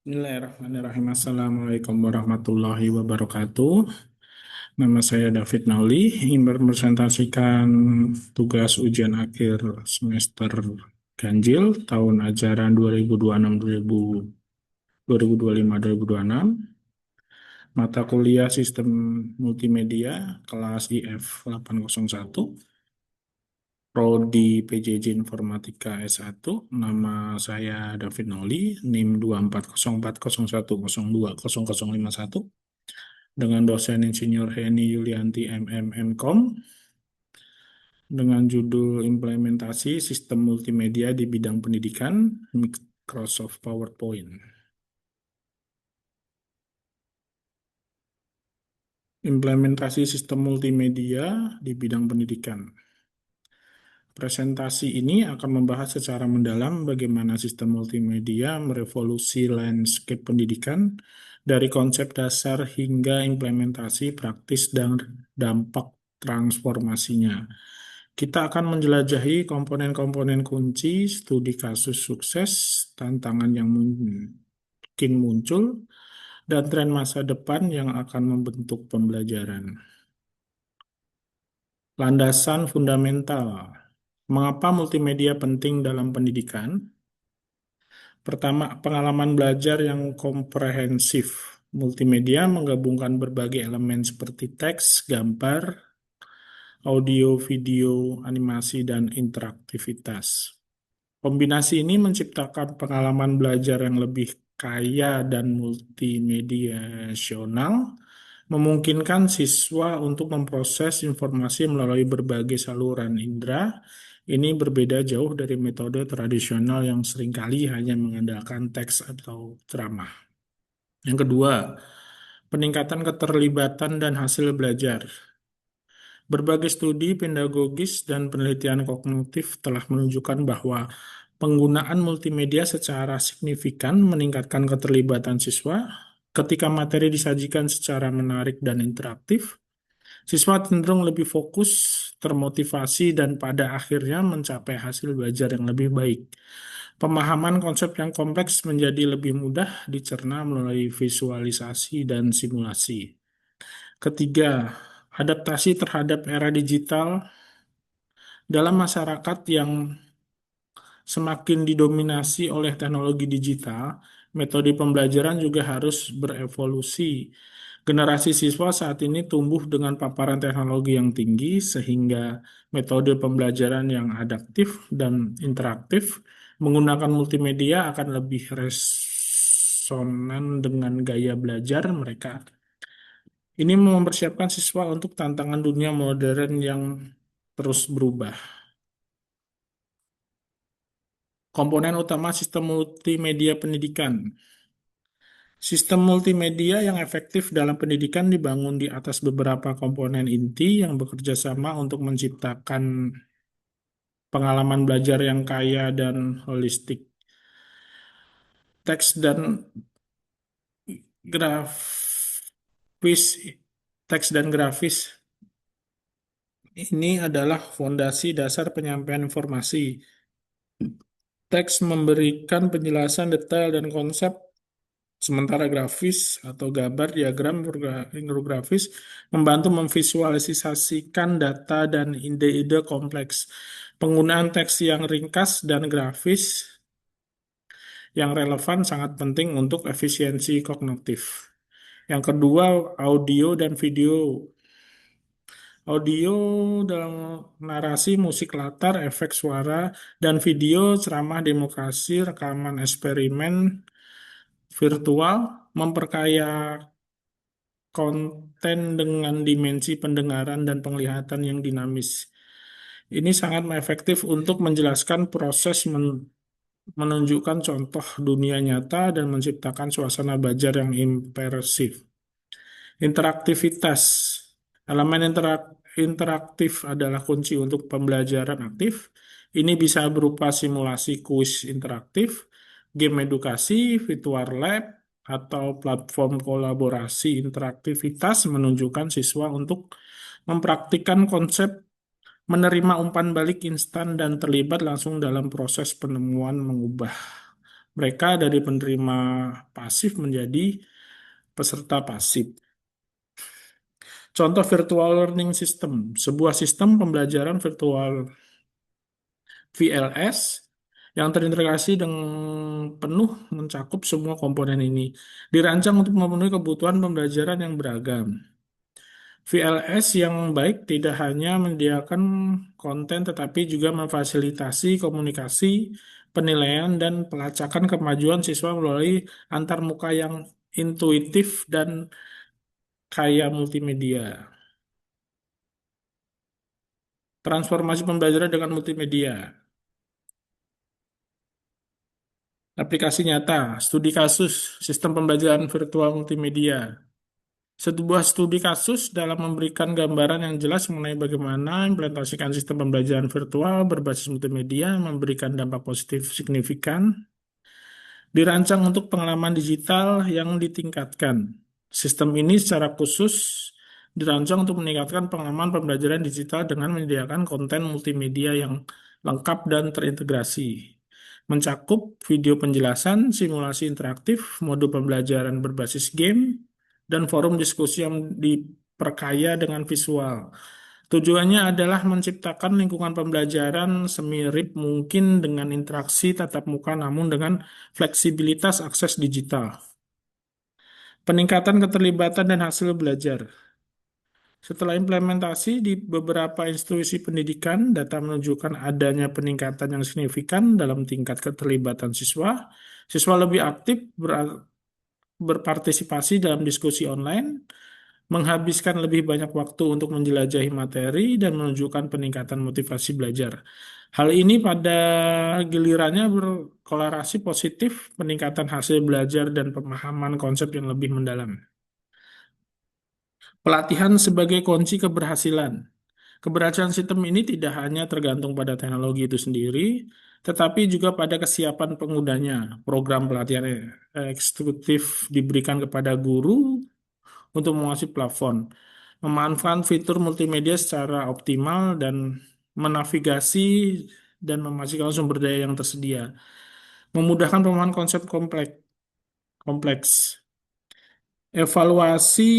Bismillahirrahmanirrahim. Assalamualaikum warahmatullahi wabarakatuh. Nama saya David Nauli, ingin berpresentasikan tugas ujian akhir semester ganjil tahun ajaran 2026-2025-2026, mata kuliah Sistem Multimedia kelas IF 801, Prodi PJJ Informatika S1. Nama saya David Nauli, NIM 2404010102051, dengan dosen Insinyur Heni Yulianti MM Mkom, dengan judul Implementasi Sistem Multimedia di Bidang Pendidikan, Microsoft PowerPoint. Implementasi sistem multimedia di bidang pendidikan. Presentasi ini akan membahas secara mendalam bagaimana sistem multimedia merevolusi landscape pendidikan dari konsep dasar hingga implementasi praktis dan dampak transformasinya. Kita akan menjelajahi komponen-komponen kunci, studi kasus sukses, tantangan yang mungkin muncul, dan tren masa depan yang akan membentuk pembelajaran. Landasan fundamental. Mengapa multimedia penting dalam pendidikan? Pertama, pengalaman belajar yang komprehensif. Multimedia menggabungkan berbagai elemen seperti teks, gambar, audio, video, animasi, dan interaktivitas. Kombinasi ini menciptakan pengalaman belajar yang lebih kaya dan multimediasional, memungkinkan siswa untuk memproses informasi melalui berbagai saluran indera. Ini berbeda jauh dari metode tradisional yang seringkali hanya mengandalkan teks atau ceramah. Yang kedua, peningkatan keterlibatan dan hasil belajar. Berbagai studi pedagogis dan penelitian kognitif telah menunjukkan bahwa penggunaan multimedia secara signifikan meningkatkan keterlibatan siswa. Ketika materi disajikan secara menarik dan interaktif, siswa cenderung lebih fokus, termotivasi, dan pada akhirnya mencapai hasil belajar yang lebih baik. Pemahaman konsep yang kompleks menjadi lebih mudah dicerna melalui visualisasi dan simulasi. Ketiga, adaptasi terhadap era digital. Dalam masyarakat yang semakin didominasi oleh teknologi digital, metode pembelajaran juga harus berevolusi. Generasi siswa saat ini tumbuh dengan paparan teknologi yang tinggi, sehingga metode pembelajaran yang adaptif dan interaktif menggunakan multimedia akan lebih resonan dengan gaya belajar mereka. Ini mempersiapkan siswa untuk tantangan dunia modern yang terus berubah. Komponen utama sistem multimedia pendidikan. Sistem multimedia yang efektif dalam pendidikan dibangun di atas beberapa komponen inti yang bekerja sama untuk menciptakan pengalaman belajar yang kaya dan holistik. Teks dan grafis, teks dan grafis ini adalah fondasi dasar penyampaian informasi. Teks memberikan penjelasan detail dan konsep, sementara grafis atau gambar, diagram, infografis membantu memvisualisasikan data dan ide-ide kompleks. Penggunaan teks yang ringkas dan grafis yang relevan sangat penting untuk efisiensi kognitif. Yang kedua, audio dan video. Audio dalam narasi, musik latar, efek suara, dan video, ceramah, demokrasi, rekaman eksperimen virtual, memperkaya konten dengan dimensi pendengaran dan penglihatan yang dinamis. Ini sangat efektif untuk menjelaskan proses, menunjukkan contoh dunia nyata, dan menciptakan suasana belajar yang imersif. Interaktivitas. Elemen interaktif adalah kunci untuk pembelajaran aktif. Ini bisa berupa simulasi kuis interaktif, game edukasi, virtual lab, atau platform kolaborasi. Interaktivitas menunjukkan siswa untuk mempraktikkan konsep, menerima umpan balik instan, dan terlibat langsung dalam proses penemuan, mengubah Mereka dari penerima pasif menjadi peserta pasif. Contoh virtual learning system, sebuah sistem pembelajaran virtual VLS yang terintegrasi dengan penuh mencakup semua komponen ini. Dirancang untuk memenuhi kebutuhan pembelajaran yang beragam. VLS yang baik tidak hanya menyediakan konten tetapi juga memfasilitasi komunikasi, penilaian, dan pelacakan kemajuan siswa melalui antarmuka yang intuitif dan kaya multimedia. Transformasi pembelajaran dengan multimedia. Aplikasi nyata, studi kasus, sistem pembelajaran virtual multimedia. Sebuah studi kasus dalam memberikan gambaran yang jelas mengenai bagaimana implementasikan sistem pembelajaran virtual berbasis multimedia memberikan dampak positif signifikan, dirancang untuk pengalaman digital yang ditingkatkan. Sistem ini secara khusus dirancang untuk meningkatkan pengalaman pembelajaran digital dengan menyediakan konten multimedia yang lengkap dan terintegrasi. Mencakup video penjelasan, simulasi interaktif, modul pembelajaran berbasis game, dan forum diskusi yang diperkaya dengan visual. Tujuannya adalah menciptakan lingkungan pembelajaran semirip mungkin dengan interaksi tatap muka namun dengan fleksibilitas akses digital. Peningkatan keterlibatan dan hasil belajar. Setelah implementasi di beberapa institusi pendidikan, data menunjukkan adanya peningkatan yang signifikan dalam tingkat keterlibatan siswa. Siswa lebih aktif berpartisipasi dalam diskusi online, menghabiskan lebih banyak waktu untuk menjelajahi materi, dan menunjukkan peningkatan motivasi belajar. Hal ini pada gilirannya berkorelasi positif peningkatan hasil belajar dan pemahaman konsep yang lebih mendalam. Pelatihan sebagai kunci keberhasilan. Keberhasilan sistem ini tidak hanya tergantung pada teknologi itu sendiri, tetapi juga pada kesiapan penggunanya. Program pelatihan eksekutif diberikan kepada guru untuk menguasai plafon, memanfaatkan fitur multimedia secara optimal dan menavigasi dan memastikan sumber daya yang tersedia, memudahkan pemahaman konsep kompleks. Evaluasi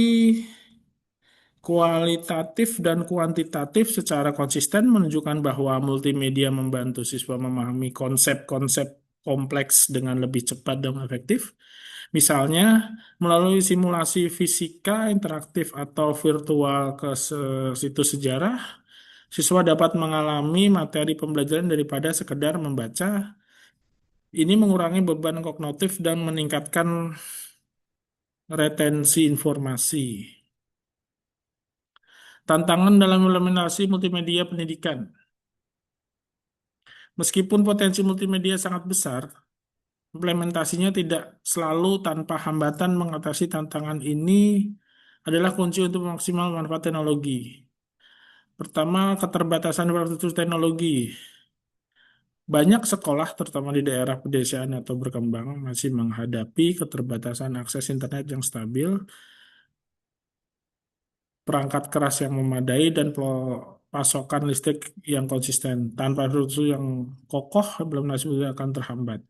kualitatif dan kuantitatif secara konsisten menunjukkan bahwa multimedia membantu siswa memahami konsep-konsep kompleks dengan lebih cepat dan efektif. Misalnya, melalui simulasi fisika interaktif atau virtual ke situs sejarah, siswa dapat mengalami materi pembelajaran daripada sekedar membaca. Ini mengurangi beban kognitif dan meningkatkan retensi informasi. Tantangan dalam implementasi multimedia pendidikan. Meskipun potensi multimedia sangat besar, implementasinya tidak selalu tanpa hambatan. Mengatasi tantangan ini adalah kunci untuk maksimal manfaat teknologi. Pertama, keterbatasan infrastruktur teknologi. Banyak sekolah, terutama di daerah pedesaan atau berkembang, masih menghadapi keterbatasan akses internet yang stabil, perangkat keras yang memadai, dan pasokan listrik yang konsisten. Tanpa infrastruktur yang kokoh, implementasi akan terhambat.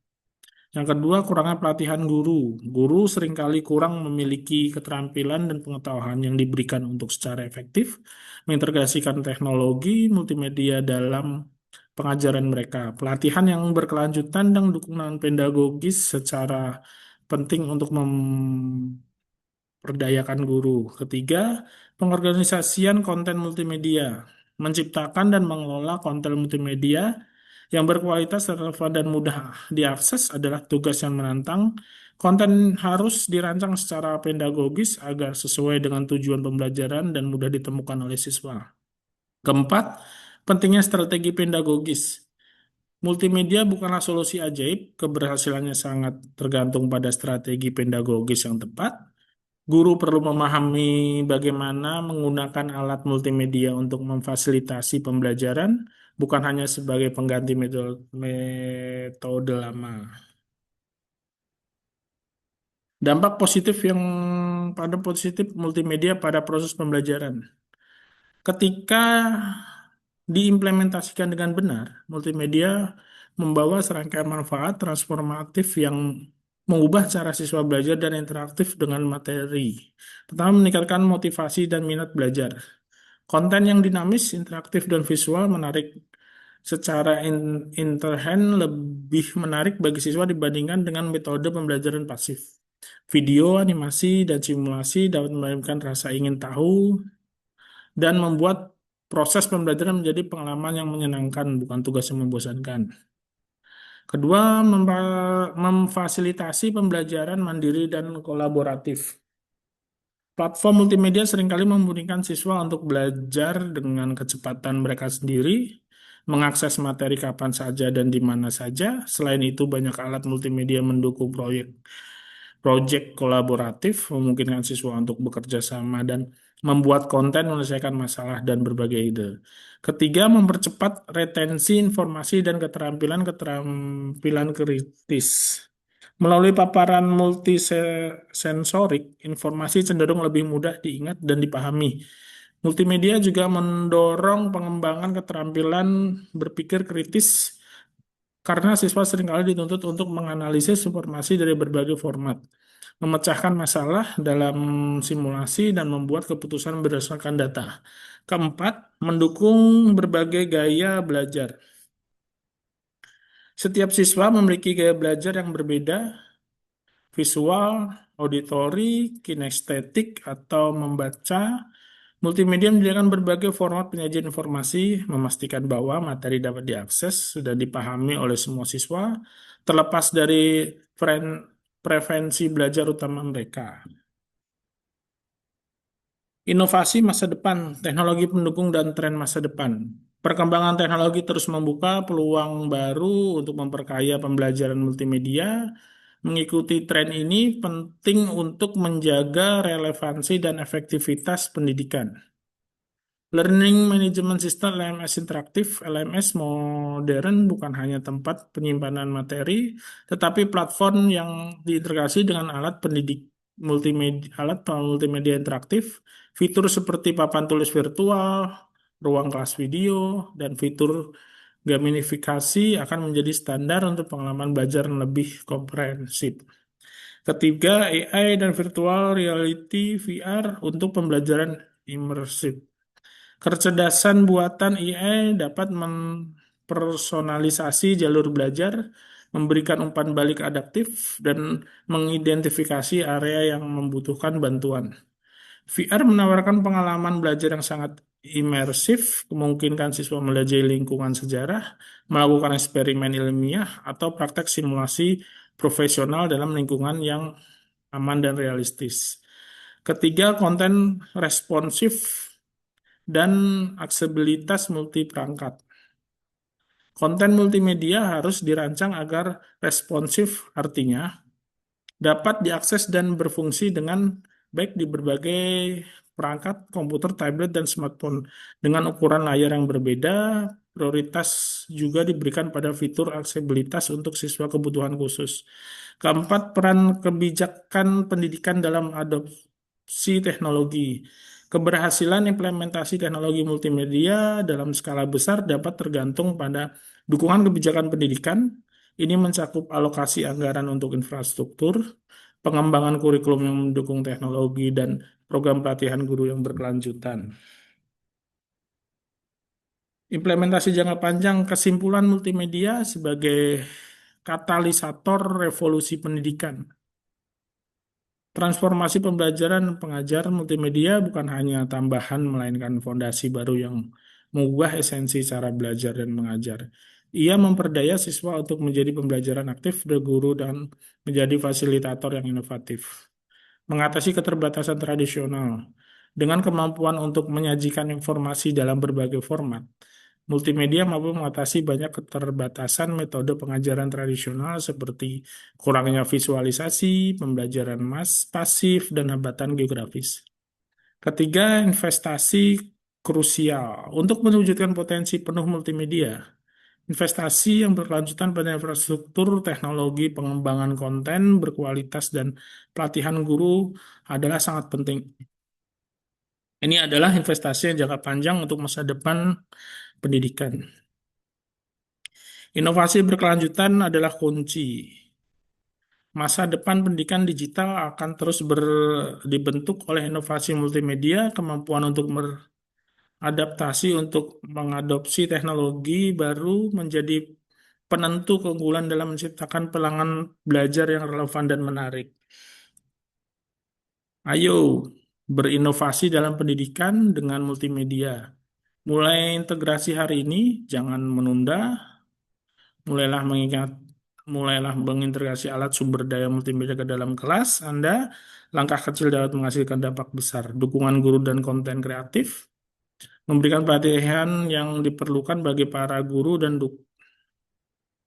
Yang kedua, kurangnya pelatihan guru. Guru seringkali kurang memiliki keterampilan dan pengetahuan yang diberikan untuk secara efektif mengintegrasikan teknologi multimedia dalam pengajaran mereka. Pelatihan yang berkelanjutan dan dukungan pedagogis secara penting untuk memperdayakan guru. Ketiga, pengorganisasian konten multimedia. Menciptakan dan mengelola konten multimedia yang berkualitas, relevan, dan mudah diakses adalah tugas yang menantang. Konten harus dirancang secara pedagogis agar sesuai dengan tujuan pembelajaran dan mudah ditemukan oleh siswa. Keempat, pentingnya strategi pedagogis. Multimedia bukanlah solusi ajaib, keberhasilannya sangat tergantung pada strategi pedagogis yang tepat. Guru perlu memahami bagaimana menggunakan alat multimedia untuk memfasilitasi pembelajaran, bukan hanya sebagai pengganti metode lama. Dampak positif yang pada positif multimedia pada proses pembelajaran. Ketika diimplementasikan dengan benar, multimedia membawa serangkaian manfaat transformatif yang mengubah cara siswa belajar dan interaktif dengan materi. Pertama, meningkatkan motivasi dan minat belajar. Konten yang dinamis, interaktif, dan visual menarik secara interhand lebih menarik bagi siswa dibandingkan dengan metode pembelajaran pasif. Video, animasi, dan simulasi dapat menimbulkan rasa ingin tahu dan membuat proses pembelajaran menjadi pengalaman yang menyenangkan, bukan tugas yang membosankan. Kedua, memfasilitasi pembelajaran mandiri dan kolaboratif. Platform multimedia seringkali memungkinkan siswa untuk belajar dengan kecepatan mereka sendiri, mengakses materi kapan saja dan di mana saja. Selain itu, banyak alat multimedia mendukung proyek kolaboratif, memungkinkan siswa untuk bekerja sama dan membuat konten, menyelesaikan masalah, dan berbagai ide. Ketiga, mempercepat retensi informasi dan keterampilan kritis. Melalui paparan multisensorik, informasi cenderung lebih mudah diingat dan dipahami. Multimedia juga mendorong pengembangan keterampilan berpikir kritis karena siswa seringkali dituntut untuk menganalisis informasi dari berbagai format, memecahkan masalah dalam simulasi, dan membuat keputusan berdasarkan data. Keempat, mendukung berbagai gaya belajar. Setiap siswa memiliki gaya belajar yang berbeda, visual, auditori, kinestetik, atau membaca. Multimedia menyediakan berbagai format penyajian informasi, memastikan bahwa materi dapat diakses, sudah dipahami oleh semua siswa, terlepas dari preferensi belajar utama mereka. Inovasi masa depan, teknologi pendukung dan tren masa depan. Perkembangan teknologi terus membuka peluang baru untuk memperkaya pembelajaran multimedia. Mengikuti tren ini penting untuk menjaga relevansi dan efektivitas pendidikan. Learning Management System LMS interaktif, LMS modern bukan hanya tempat penyimpanan materi, tetapi platform yang diintegrasi dengan alat multimedia interaktif, fitur seperti papan tulis virtual, ruang kelas video, dan fitur gamifikasi akan menjadi standar untuk pengalaman belajar yang lebih komprehensif. Ketiga, AI dan virtual reality VR untuk pembelajaran imersif. Kecerdasan buatan AI dapat mempersonalisasi jalur belajar, memberikan umpan balik adaptif, dan mengidentifikasi area yang membutuhkan bantuan. VR menawarkan pengalaman belajar yang sangat imersif, memungkinkan siswa melajari lingkungan sejarah, melakukan eksperimen ilmiah, atau praktek simulasi profesional dalam lingkungan yang aman dan realistis. Ketiga, konten responsif dan aksesibilitas multiperangkat. Konten multimedia harus dirancang agar responsif, artinya dapat diakses dan berfungsi dengan baik di berbagai perangkat komputer, tablet, dan smartphone. Dengan ukuran layar yang berbeda, prioritas juga diberikan pada fitur aksesibilitas untuk siswa kebutuhan khusus. Keempat, peran kebijakan pendidikan dalam adopsi teknologi. Keberhasilan implementasi teknologi multimedia dalam skala besar dapat tergantung pada dukungan kebijakan pendidikan. Ini mencakup alokasi anggaran untuk infrastruktur, pengembangan kurikulum yang mendukung teknologi, dan program pelatihan guru yang berkelanjutan. Implementasi jangka panjang, kesimpulan multimedia sebagai katalisator revolusi pendidikan. Transformasi pembelajaran pengajar multimedia bukan hanya tambahan, melainkan fondasi baru yang mengubah esensi cara belajar dan mengajar. Ia memperdaya siswa untuk menjadi pembelajaran aktif, berguru, dan menjadi fasilitator yang inovatif. Mengatasi keterbatasan tradisional. Dengan kemampuan untuk menyajikan informasi dalam berbagai format, multimedia mampu mengatasi banyak keterbatasan metode pengajaran tradisional seperti kurangnya visualisasi, pembelajaran pasif, dan hambatan geografis. Ketiga, investasi krusial. Untuk mewujudkan potensi penuh multimedia, investasi yang berkelanjutan pada infrastruktur, teknologi, pengembangan konten berkualitas, dan pelatihan guru adalah sangat penting. Ini adalah investasi yang jangka panjang untuk masa depan pendidikan. Inovasi berkelanjutan adalah kunci. Masa depan pendidikan digital akan terus dibentuk oleh inovasi multimedia, kemampuan untuk beradaptasi untuk mengadopsi teknologi baru menjadi penentu keunggulan dalam menciptakan pelangan belajar yang relevan dan menarik. Ayo berinovasi dalam pendidikan dengan multimedia. Mulai integrasi hari ini, jangan menunda. Mulailah mengingat, mulailah mengintegrasi alat sumber daya multimedia ke dalam kelas Anda. Langkah kecil dapat menghasilkan dampak besar. Dukungan guru dan konten kreatif, memberikan pelatihan yang diperlukan bagi para guru dan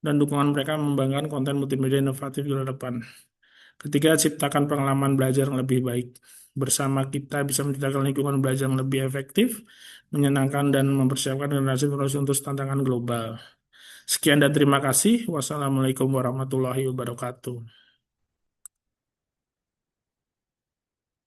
dukungan mereka membanggakan konten multimedia inovatif di depan. Ketiga, ciptakan pengalaman belajar yang lebih baik. Bersama kita bisa menciptakan lingkungan belajar yang lebih efektif, menyenangkan, dan mempersiapkan generasi-generasi untuk tantangan global. Sekian dan terima kasih. Wassalamualaikum warahmatullahi wabarakatuh.